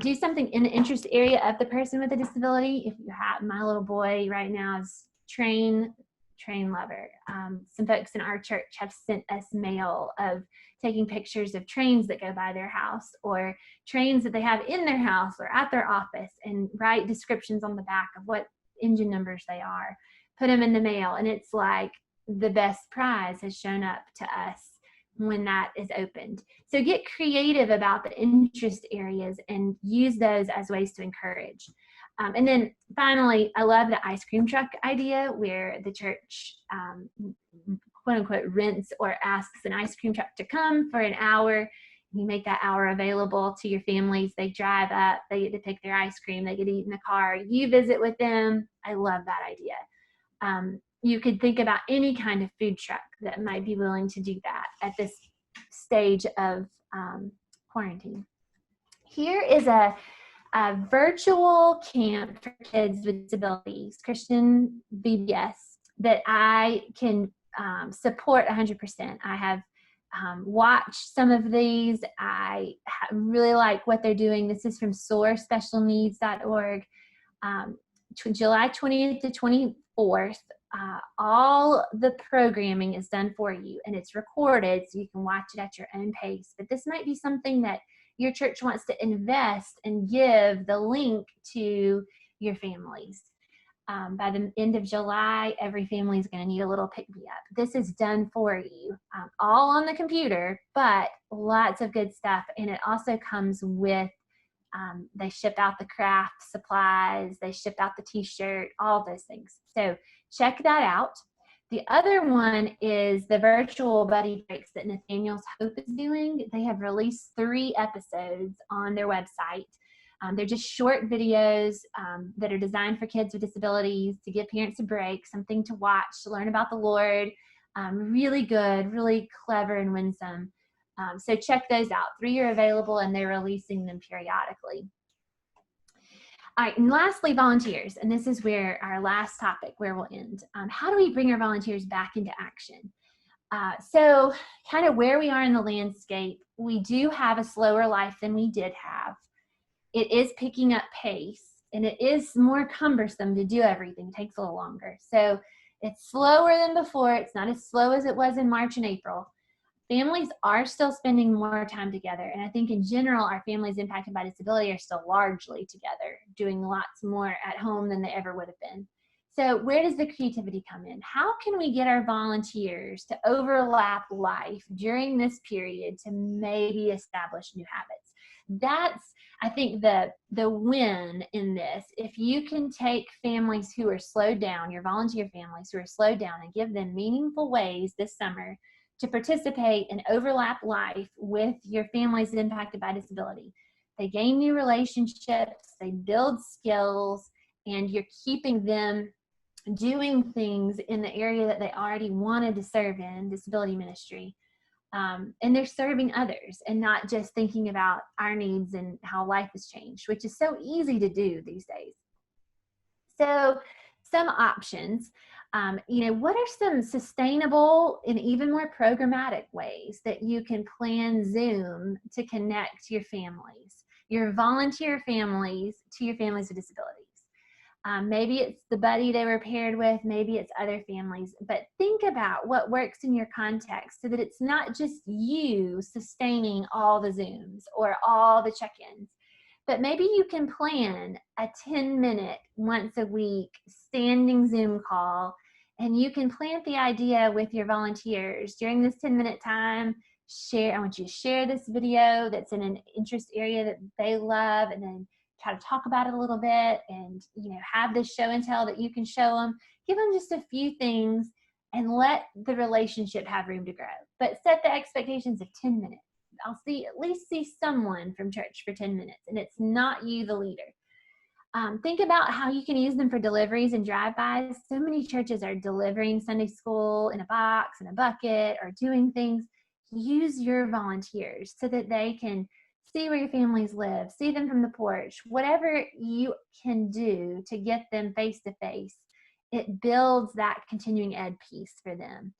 Do something in the interest area of the person with a disability. If you have, my little boy right now is train lover. Some folks in our church have sent us mail of taking pictures of trains that go by their house or trains that they have in their house or at their office and write descriptions on the back of what engine numbers they are. Put them in the mail, and it's like the best prize has shown up to us when that is opened. So get creative about the interest areas and use those as ways to encourage. And then finally, I love the ice cream truck idea where the church, quote unquote, rents or asks an ice cream truck to come for an hour. You make that hour available to your families. They drive up, they get to pick their ice cream, they get to eat in the car. You visit with them. I love that idea. You could think about any kind of food truck that might be willing to do that at this stage of quarantine. Here is a virtual camp for kids with disabilities, Christian VBS, that I can support 100%. I have watched some of these. I really like what they're doing. This is from soarspecialneeds.org. July 20th to 24th. All the programming is done for you and it's recorded so you can watch it at your own pace. But this might be something that your church wants to invest and give the link to your families. By the end of July, every family is going to need a little pick-me-up. This is done for you, all on the computer, but lots of good stuff. And it also comes with, they ship out the craft supplies, they ship out the t-shirt, all those things. So check that out. The other one is the virtual buddy breaks that Nathaniel's Hope is doing. They have released 3 episodes on their website. They're just short videos that are designed for kids with disabilities to give parents a break, something to watch, to learn about the Lord. Really good, really clever and winsome. So check those out. 3 are available and they're releasing them periodically. All right, and lastly, volunteers. And this is where our last topic, where we'll end. How do we bring our volunteers back into action? So kind of where we are in the landscape, we do have a slower life than we did have. It is picking up pace. and it is more cumbersome to do everything. It takes a little longer. So it's slower than before. It's not as slow as it was in March and April. Families are still spending more time together. And I think in general, our families impacted by disability are still largely together, doing lots more at home than they ever would have been. So where does the creativity come in? How can we get our volunteers to overlap life during this period to maybe establish new habits? That's, I think, the win in this. If you can take families who are slowed down, your volunteer families who are slowed down, and give them meaningful ways this summer to participate and overlap life with your families impacted by disability. They gain new relationships, they build skills, and you're keeping them doing things in the area that they already wanted to serve in, disability ministry. And they're serving others and not just thinking about our needs and how life has changed, which is so easy to do these days. So some options, what are some sustainable and even more programmatic ways that you can plan Zoom to connect your families, your volunteer families to your families with disabilities? Maybe it's the buddy they were paired with, maybe it's other families, but think about what works in your context so that it's not just you sustaining all the Zooms or all the check-ins, but maybe you can plan a 10-minute once a week standing Zoom call, and you can plant the idea with your volunteers during this 10-minute time. I want you to share this video that's in an interest area that they love, and then try to talk about it a little bit, and have this show and tell that you can show them. Give them just a few things and let the relationship have room to grow. But set the expectations of 10 minutes. I'll at least see someone from church for 10 minutes, and it's not you, the leader. Think about how you can use them for deliveries and drive-bys. So many churches are delivering Sunday school in a box, in a bucket, or doing things. Use your volunteers so that they can see where your families live, see them from the porch, whatever you can do to get them face-to-face. It builds that continuing ed piece for them.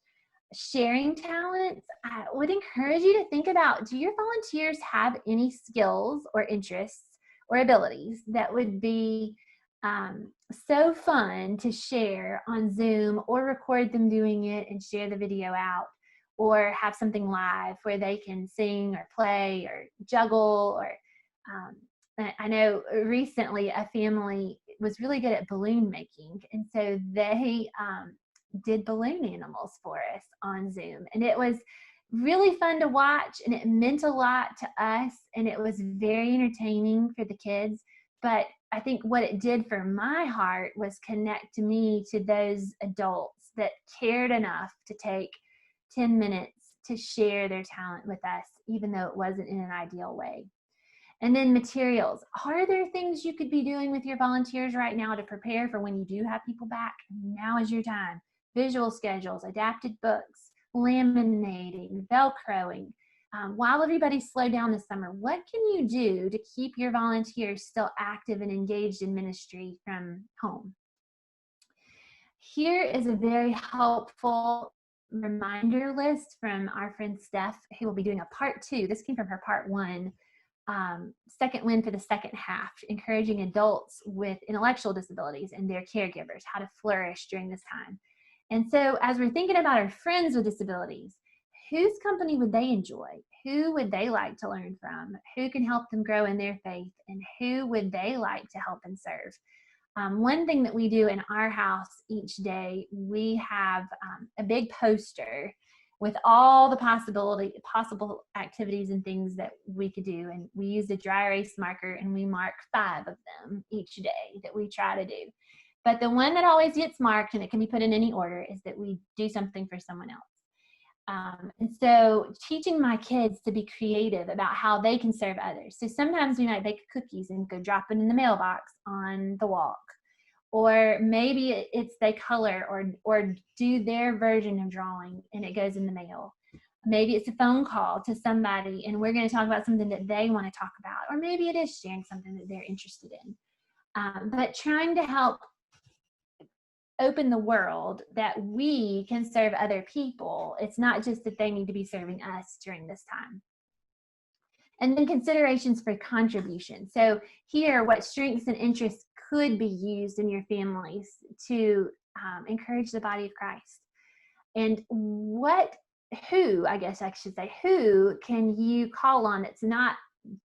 Sharing talents, I would encourage you to think about, do your volunteers have any skills or interests or abilities that would be so fun to share on Zoom, or record them doing it and share the video out, or have something live where they can sing or play or juggle. Or I know recently a family was really good at balloon making, and so they did balloon animals for us on Zoom, and it was really fun to watch, and it meant a lot to us, and it was very entertaining for the kids. But I think what it did for my heart was connect me to those adults that cared enough to take 10 minutes to share their talent with us, even though it wasn't in an ideal way. And then materials. Are there things you could be doing with your volunteers right now to prepare for when you do have people back? Now is your time. Visual schedules, adapted books, laminating, Velcroing. While everybody's slowed down this summer, what can you do to keep your volunteers still active and engaged in ministry from home? Here is a very helpful reminder list from our friend Steph, who will be doing a part 2. This came from her part 1, second win for the second half, encouraging adults with intellectual disabilities and their caregivers how to flourish during this time. And so as we're thinking about our friends with disabilities, whose company would they enjoy? Who would they like to learn from? Who can help them grow in their faith? And who would they like to help and serve? One thing that we do in our house each day, we have a big poster with all the possible activities and things that we could do. And we use a dry erase marker, and we mark 5 of them each day that we try to do. But the one that always gets marked, and it can be put in any order, is that we do something for someone else. And so teaching my kids to be creative about how they can serve others. So sometimes we might bake cookies and go drop it in the mailbox on the walk. Or maybe it's they color or do their version of drawing and it goes in the mail. Maybe it's a phone call to somebody and we're going to talk about something that they want to talk about. Or maybe it is sharing something that they're interested in. But trying to help open the world that we can serve other people. It's not just that they need to be serving us during this time. And then considerations for contribution. So here, what strengths and interests could be used in your families to encourage the body of Christ? And who, I guess I should say, who can you call on that's not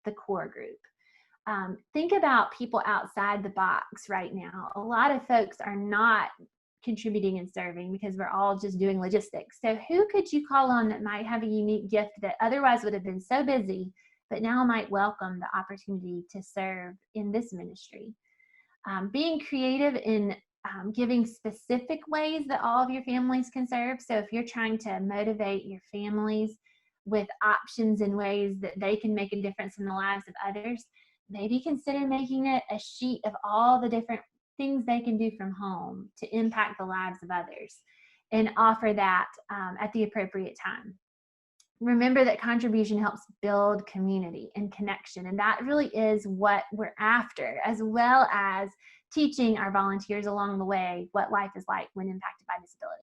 the core group? Think about people outside the box right now. A lot of folks are not contributing and serving because we're all just doing logistics. So who could you call on that might have a unique gift that otherwise would have been so busy, but now might welcome the opportunity to serve in this ministry? Being creative in giving specific ways that all of your families can serve. So if you're trying to motivate your families with options and ways that they can make a difference in the lives of others, maybe consider making it a sheet of all the different things they can do from home to impact the lives of others, and offer that at the appropriate time. Remember that contribution helps build community and connection, and that really is what we're after, as well as teaching our volunteers along the way what life is like when impacted by disability.